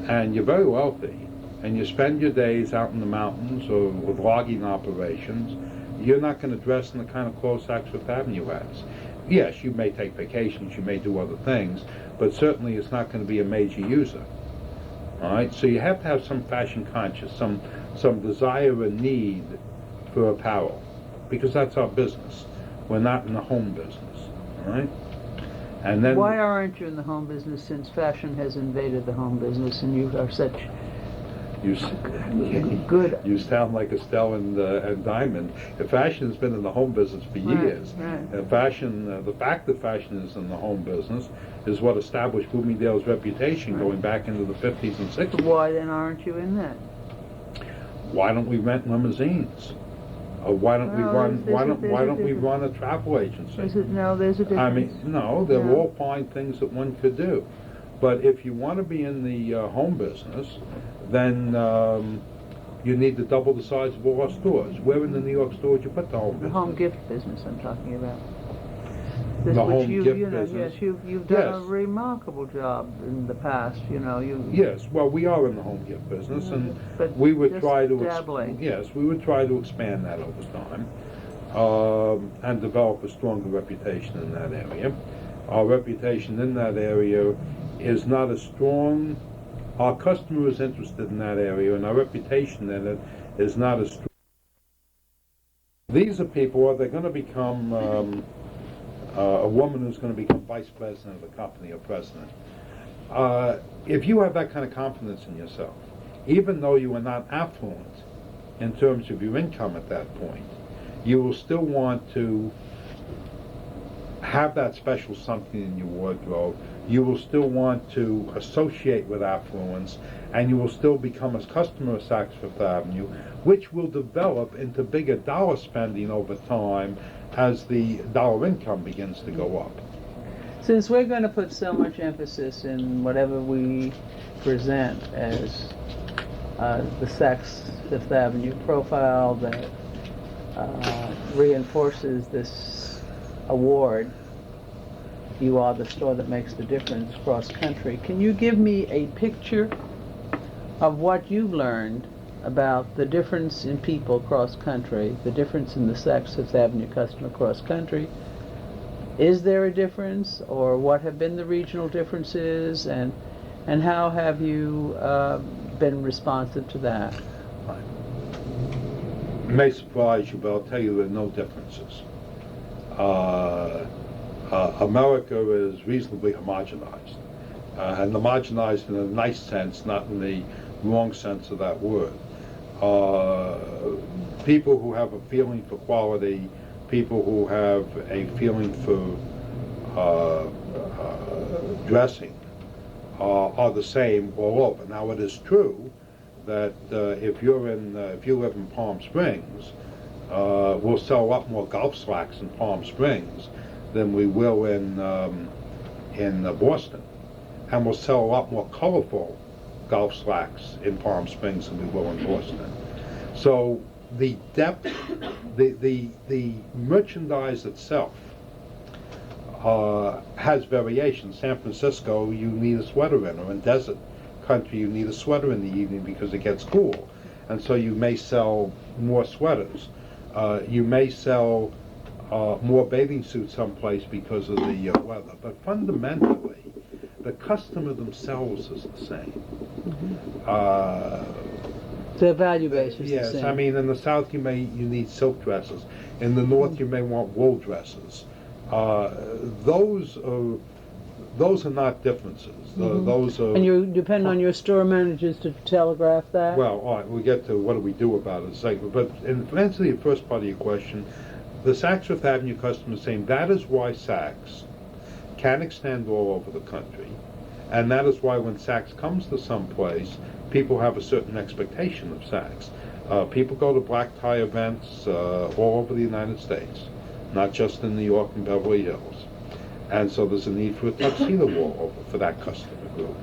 and you're very wealthy and you spend your days out in the mountains or with logging operations, you're not going to dress in the kind of clothes Saks Fifth Avenue has. Yes, you may take vacations, you may do other things, but certainly it's not going to be a major user. All right, so you have to have some fashion conscious, some desire and need for apparel, because that's our business. We're not in the home business. All right, and then why aren't you in the home business, since fashion has invaded the home business and you are such good? You sound like Estelle and Diamond. Fashion has been in the home business for years. Right. Fashion, the fact that fashion is in the home business is what established Bloomingdale's reputation going back into the 50s and 60s. Why then aren't you in that? Why don't we rent limousines? Why don't we run? Why don't we run a travel agency? There's a difference. I mean, no, they're all fine things that one could do. But if you want to be in the home business, then you need to double the size of all our stores. Where in the New York store would you put the home business? The home gift business I'm talking about. The home gift business? Yes, you've done a Yes. remarkable job in the past, Yes, well, we are in the home gift business, and but we would just try to dabbling. we would try to expand that over time and develop a stronger reputation in that area. Our reputation in that area is not as strong. Our customer is interested in that area, and our reputation in it is not as strong. These are people, are they going to become a woman who's going to become vice president of a company or president? If you have that kind of confidence in yourself, even though you are not affluent in terms of your income at that point, you will still want to have that special something in your wardrobe. You will still want to associate with affluence, and you will still become a customer of Saks Fifth Avenue, which will develop into bigger dollar spending over time as the dollar income begins to go up. Since we're going to put so much emphasis in whatever we present as the Saks Fifth Avenue profile that reinforces this award, you are the store that makes the difference cross country, can you give me a picture of what you've learned about the difference in people cross country, the difference in the Saks Fifth Avenue customer cross country? Is there a difference, or what have been the regional differences, and how have you been responsive to that? It may surprise you, but I'll tell you there are no differences. America is reasonably homogenized, and homogenized in a nice sense, not in the wrong sense of that word. People who have a feeling for quality, people who have a feeling for dressing, are the same all over. Now, it is true that if you live in Palm Springs, we'll sell a lot more golf slacks in Palm Springs than we will in Boston, and we'll sell a lot more colorful golf slacks in Palm Springs than we will in Boston. So the depth, the merchandise itself has variation. San Francisco, you need a sweater in, or in desert country, you need a sweater in the evening because it gets cool, and so you may sell more sweaters. You may sell more bathing suits someplace because of the weather, but fundamentally, the customer themselves is the same. The value base is Yes, the same. I mean, in the South you need silk dresses. In the North you may want wool dresses. Those are not differences. Those are. And you depend on your store managers to telegraph that? Well, all right, we'll get to what do we do about it in a second. But in answer to the first part of your question, the Saks Fifth Avenue customer is saying that is why Saks can extend all over the country. And that is why when Saks comes to some place, people have a certain expectation of Saks. People go to black tie events all over the United States, not just in New York and Beverly Hills. And so there's a need for a tuxedo wall for that customer group.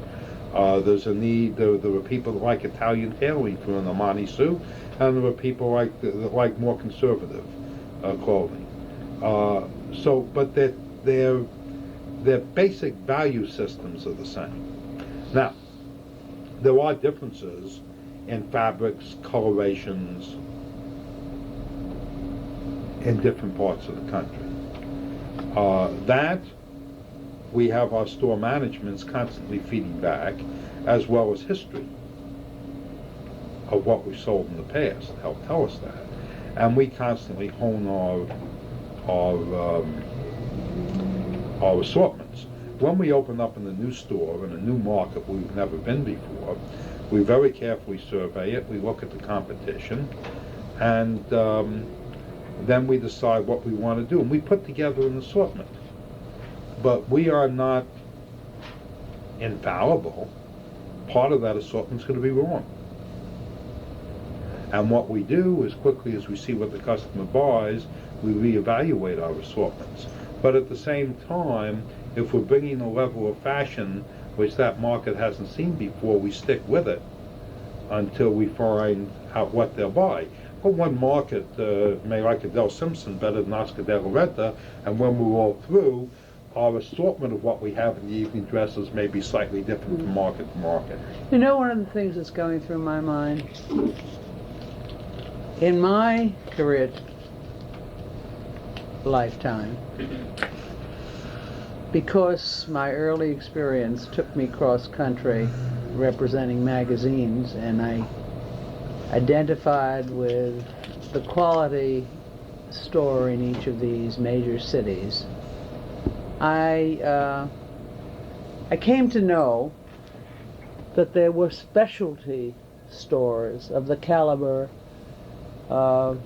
There's a need, there are people that like Italian tailoring for an Armani suit, and there are people that like more conservative clothing. But their basic value systems are the same. Now, there are differences in fabrics, colorations, in different parts of the country. That we have our store managements constantly feeding back, as well as history of what we sold in the past to help tell us that. And we constantly hone our assortments. When we open up in a new store in a new market we've never been before, we very carefully survey it, we look at the competition, and then we decide what we want to do. And we put together an assortment. But we are not infallible. Part of that assortment is going to be wrong. And what we do, as quickly as we see what the customer buys, we reevaluate our assortments. But at the same time, if we're bringing a level of fashion which that market hasn't seen before, we stick with it until we find out what they'll buy. But one market may like Adele Simpson better than Oscar de la Renta, and when we're all through, our assortment of what we have in the evening dresses may be slightly different from market to market. You know, one of the things that's going through my mind, in my career lifetime, because my early experience took me cross-country representing magazines, and I identified with the quality store in each of these major cities, I came to know that there were specialty stores of the caliber of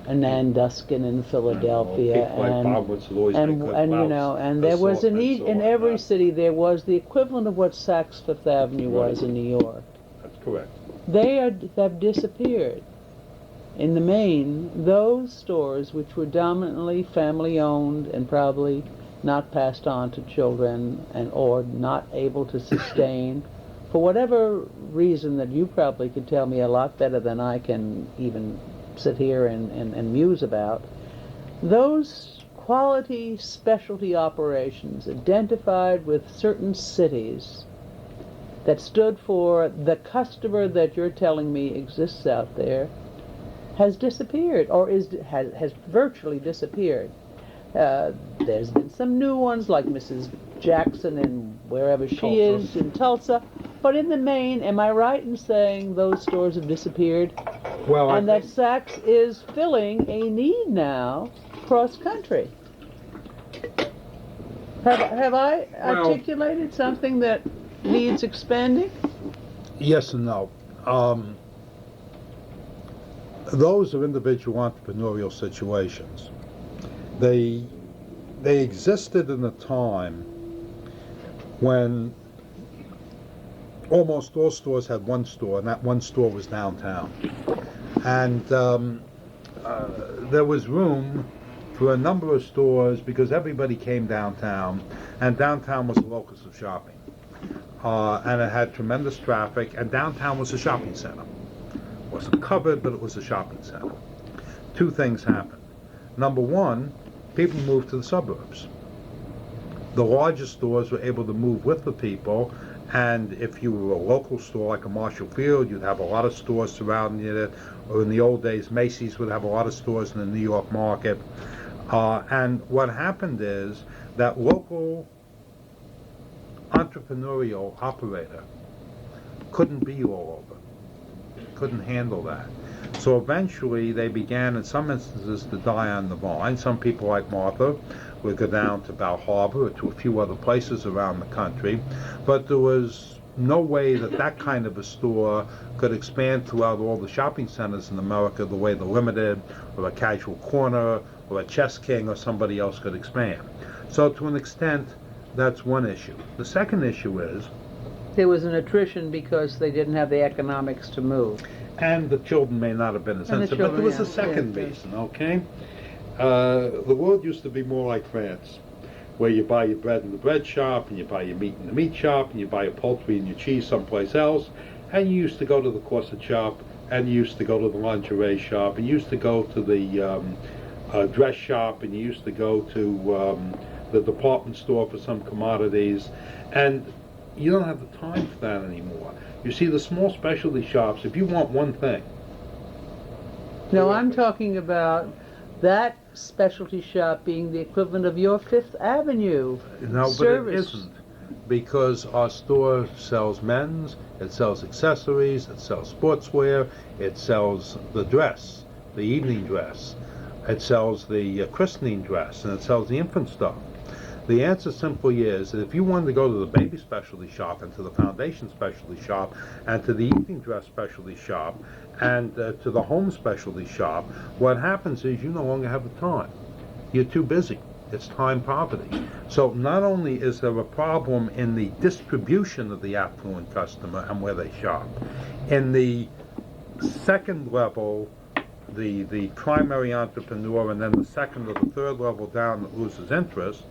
a Nanduskin in Philadelphia, and there was a need in every city. There was the equivalent of what Saks Fifth Avenue was in New York. That's correct. They have disappeared. In the main, those stores which were dominantly family-owned and probably not passed on to children or not able to sustain, for whatever reason that you probably could tell me a lot better than I can even sit here and muse about, those quality specialty operations identified with certain cities that stood for the customer that you're telling me exists out there has disappeared, or has virtually disappeared. There's been some new ones like Mrs. Jackson and wherever she is in Tulsa, but in the main, am I right in saying those stores have disappeared? Well, and that Saks is filling a need now cross-country. Have I articulated something that needs expanding? Yes and no. Those are individual entrepreneurial situations. They existed in a time when almost all stores had one store, and that one store was downtown. And there was room for a number of stores because everybody came downtown, and downtown was a locus of shopping. And it had tremendous traffic, and downtown was a shopping center. It wasn't covered, but it was a shopping center. Two things happened. Number one, people moved to the suburbs. The larger stores were able to move with the people, and if you were a local store like a Marshall Field, you'd have a lot of stores surrounding it, or in the old days, Macy's would have a lot of stores in the New York market. And what happened is that local entrepreneurial operator couldn't be all over, couldn't handle that. So eventually they began, in some instances, to die on the vine. Some people like Martha would go down to Bal Harbor or to a few other places around the country, but there was no way that that kind of a store could expand throughout all the shopping centers in America the way the Limited or a Casual Corner or a Chess King or somebody else could expand. So to an extent, that's one issue. The second issue is there was an attrition because they didn't have the economics to move. and the children may not have been as sensitive, but there was a second yeah. reason, okay? The world used to be more like France, where you buy your bread in the bread shop, and you buy your meat in the meat shop, and you buy your poultry and your cheese someplace else, and you used to go to the corset shop, and you used to go to the lingerie shop, and you used to go to the dress shop, and you used to go to the department store for some commodities, and you don't have the time for that anymore. You see, the small specialty shops, if you want one thing. No, I'm talking about that specialty shop being the equivalent of your Fifth Avenue No, service. but it isn't, because our store sells men's, it sells accessories, it sells sportswear, it sells the dress, the evening dress, it sells the christening dress, and it sells the infant stuff. The answer simply is that if you wanted to go to the baby specialty shop and to the foundation specialty shop and to the evening dress specialty shop and to the home specialty shop, what happens is you no longer have the time. You're too busy. It's time poverty. So not only is there a problem in the distribution of the affluent customer and where they shop, in the second level, the primary entrepreneur, and then the second or the third level down that loses interest.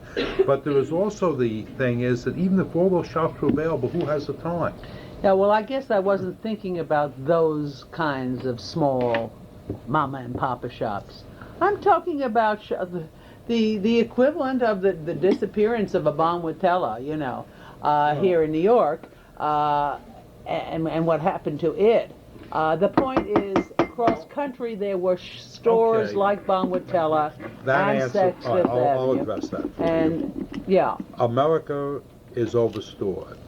But there is also the thing is that even if all those shops are available, who has the time? Yeah, well, I guess I wasn't thinking about those kinds of small mama and papa shops. I'm talking about the equivalent of the disappearance of a Bonwitella, here in New York, and what happened to it. The point is, across country there were stores like Bonwitella and Saks Fifth I'll Avenue. address that. And yeah, America is overstored.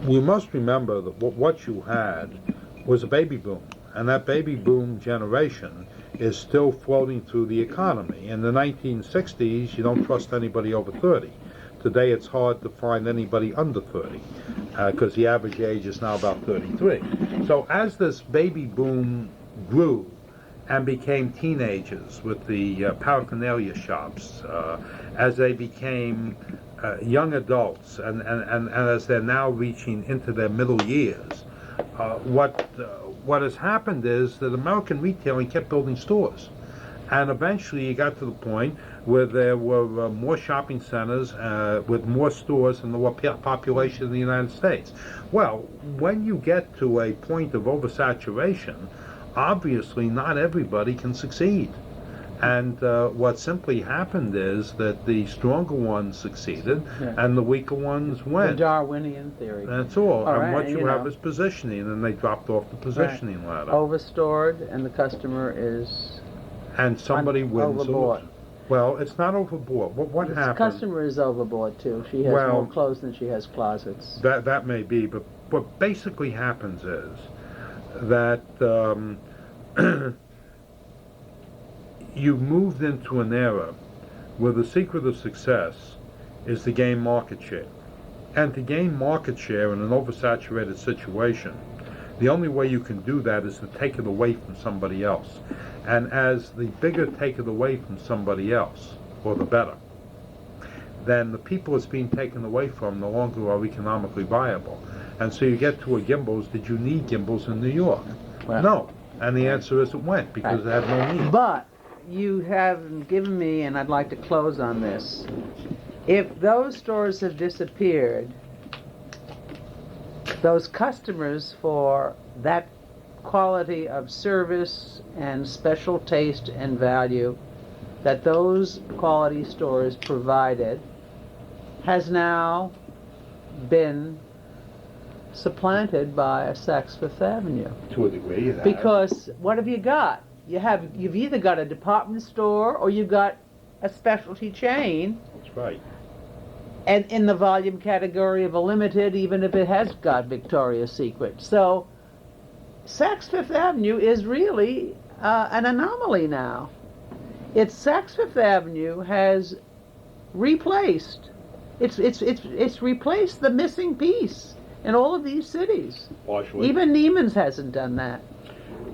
We must remember that what you had was a baby boom, and that baby boom generation is still floating through the economy. In the 1960s, you don't trust anybody over 30. Today it's hard to find anybody under 30 because the average age is now about 33. So as this baby boom grew and became teenagers with the paraphernalia shops, as they became young adults and as they're now reaching into their middle years, what has happened is that American retailing kept building stores. And eventually you got to the point where there were more shopping centers with more stores than the population of the United States. Well, when you get to a point of oversaturation, obviously not everybody can succeed. And what simply happened is that the stronger ones succeeded and the weaker ones went. the Darwinian theory. That's all. And right, what you have is positioning, and they dropped off the positioning ladder. Overstored, and the customer is And somebody wins. overboard. Well, it's not overboard. What The happened? customer is overboard too. She has Well, more clothes than she has closets. That may be, but what basically happens is that you've moved into an era where the secret of success is to gain market share. And to gain market share in an oversaturated situation, the only way you can do that is to take it away from somebody else. And as the bigger take it away from somebody else, or the better, then the people it's being taken away from no longer are economically viable. And so you get to a Gimbel's. Did you need Gimbel's in New York? Well, No. And the answer is it went, because it had no need. But you have given me, and I'd like to close on this. If those stores have disappeared, those customers for that quality of service and special taste and value that those quality stores provided has now been supplanted by a Saks Fifth Avenue. To a degree, it has. Because what have you got? You've either got a department store or you've got a specialty chain, That's right. and in the volume category of a limited, even if it has got Victoria's Secret. So Saks Fifth Avenue is really an anomaly now. Saks Fifth Avenue has replaced. It's replaced the missing piece in all of these cities. Partially. Even Neiman's hasn't done that.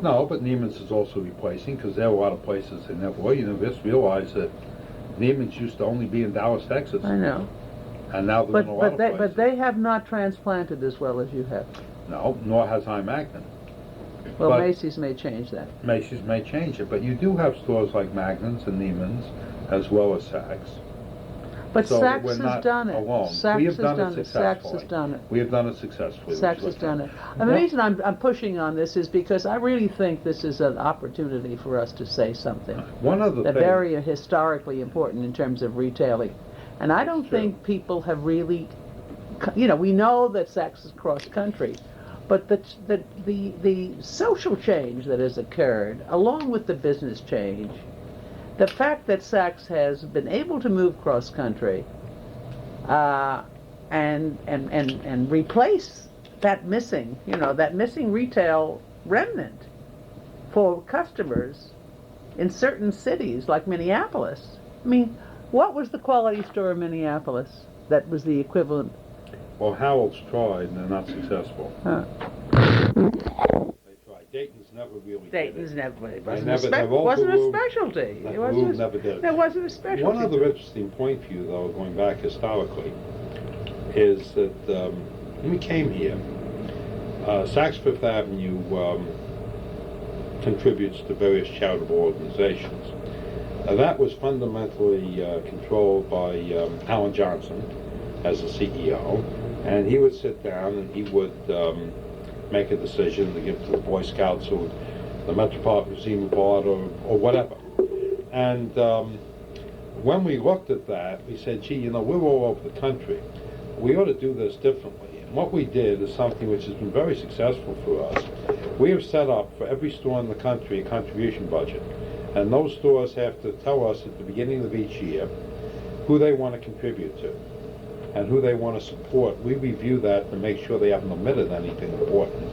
No, but Neiman's is also replacing, because there are a lot of places in that way. You know, just realize that Neiman's used to only be in Dallas, Texas. I know. And now they're in a lot of places. But they have not transplanted as well as you have. No, nor has I. Magnin. Well, But Macy's may change that. Macy's may change it, but you do have stores like Magnon's and Neiman's, as well as Saks. But So Saks we're has not done it. alone. Saks We have has done it done it. Saks successfully. has done it. We have done it successfully. Saks has done it. And the Well- reason I'm pushing on this is because I really think this is an opportunity for us to say something. One other They're thing. very historically important in terms of retailing. And I don't Sure. think people have really, we know that Saks is cross-country, but the social change that has occurred, along with the business change, the fact that Saks has been able to move cross-country and replace that missing retail remnant for customers in certain cities like Minneapolis. I mean, what was the quality store in Minneapolis that was the equivalent? Well, Harold's tried, and they're not successful. Huh. They tried. Dayton's never really Dayton's did it. never. It They wasn't, never- a, they've wasn't a overruled- specialty. That It wasn't move never did. There wasn't a specialty. One other interesting point for you, though, going back historically, is that when we came here, Saks Fifth Avenue contributes to various charitable organizations. That was fundamentally controlled by Alan Johnson as the CEO, and he would sit down and he would make a decision to give to the Boy Scouts or the Metropolitan Museum of Art or whatever. And when we looked at that, we said, gee, we're all over the country. We ought to do this differently. And what we did is something which has been very successful for us. We have set up for every store in the country a contribution budget. And those stores have to tell us at the beginning of each year who they want to contribute to and who they want to support. We review that to make sure they haven't omitted anything important.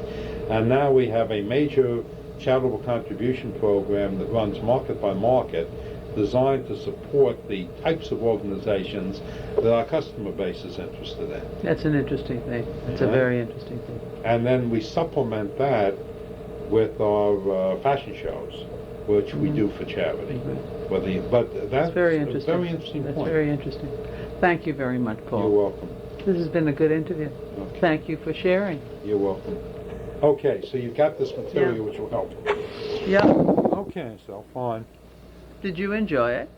And now we have a major charitable contribution program that runs market by market, designed to support the types of organizations that our customer base is interested in. That's an interesting thing. It's a very interesting thing. And then we supplement that with our fashion shows, which we do for charity. But that's very a interesting. very interesting That's point. very interesting. Thank you very much, Paul. You're welcome. This has been a good interview. Okay. Thank you for sharing. You're welcome. Okay, so you've got this material Yeah. which will help. Yeah. Okay, so fine. Did you enjoy it?